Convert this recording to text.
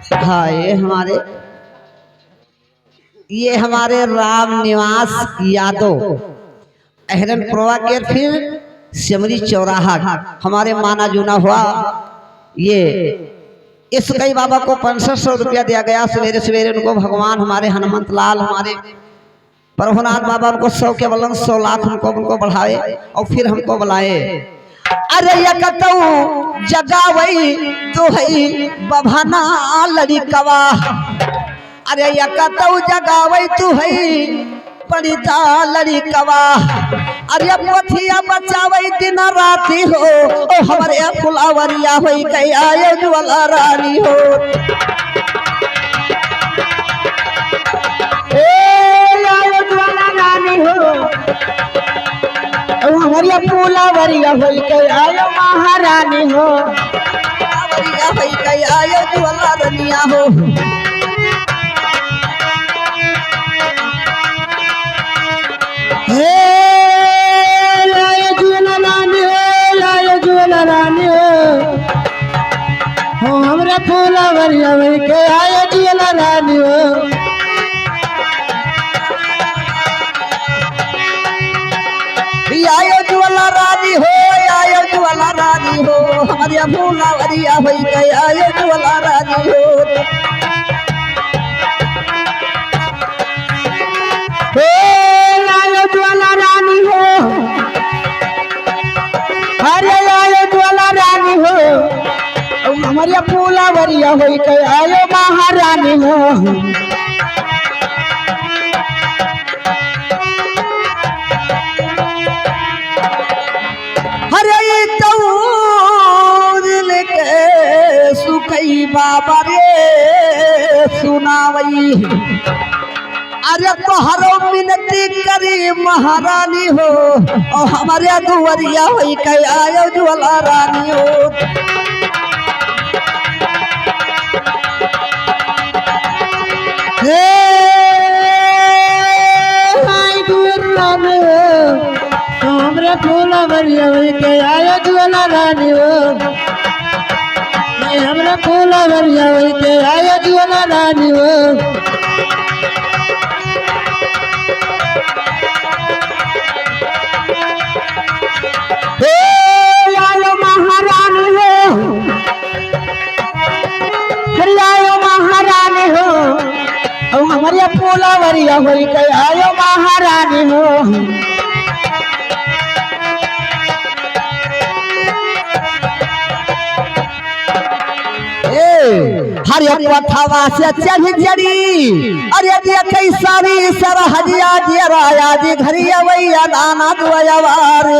हाँ ये हमारे राम निवास यादव अहरनपुरा के फिर सिमरी चौराहा हमारे माना जूना हुआ। ये इस कई बाबा को 500 रुपया दिया गया। सवेरे सवेरे उनको भगवान हमारे हनुमंत लाल हमारे प्रभुनाथ बाबा उनको 100 के बलन 100 लाख उनको बढ़ाए और फिर हमको बुलाए। अरे यकतऊ जगावई तो है बभाना लड़िकवा। अरे यकतऊ जगावई तू है पड़िता लड़िकवा। अरे पोथिया बचावई दिन राती हो ओ हमारे फुलावरिया होई गया ये ज्वाला रानी हो। हमारी फूलावरिया होई के आयो महारानी हो। फुलावरिया होई के आयो ज्वाला रानिया हो। हे लायो ज्वाला रानी हो, लायो ज्वाला रानी हो हमरा फूलावरिया होई के आयो ज्वाला रानी हो। आयो ज्वाला रानी हो, आयो ज्वाला रानी हो हमारी फुलावरिया होई के आयो ज्वाला रानी हो। लायो ज्वाला रानी हो, अरे लायो ज्वाला रानी हो हमारी फूलावरिया होई के आयो महारानी हो। हरे तौल के सुखई बाबा रे सुनावई। अरे तोहरो मिनती करी महारानी हो और हमारे दुवरिया होई के आयो ज्वाला रानी हो। हे हाय दुर्रानी हो हमरे फूलावरिया होई के आयो ज्वाला रानी हो। हमरे फूलावरिया होई के आयो ज्वाला रानी हो। लायो महारानी हो, लायो महारानी हो और हमारी फूलावरिया होई के आयो महारानी हो। हरे पथवा से चढ़ जड़ी अरे देखई सारी सरहजिया जी राया जी घरिया वैया दाना दुआवा रे।